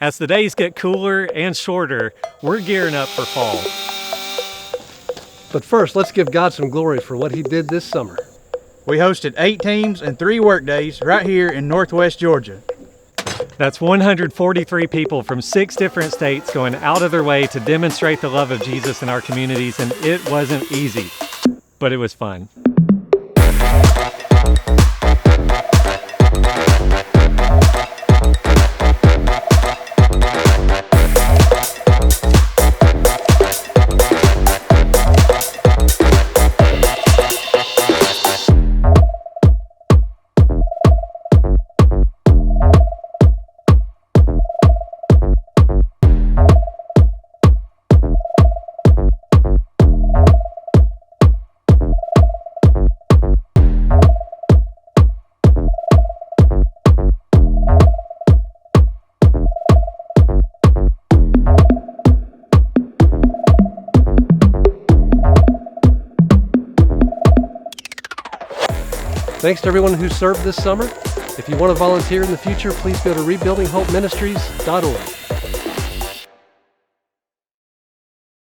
As the days get cooler and shorter, we're gearing up for fall. But first, let's give God some glory for what He did this summer. We hosted 8 teams and 3 workdays right here in Northwest Georgia. That's 143 people from 6 different states going out of their way to demonstrate the love of Jesus in our communities, and it wasn't easy, but it was fun. Thanks to everyone who served this summer. If you want to volunteer in the future, please go to rebuildinghopeministries.org.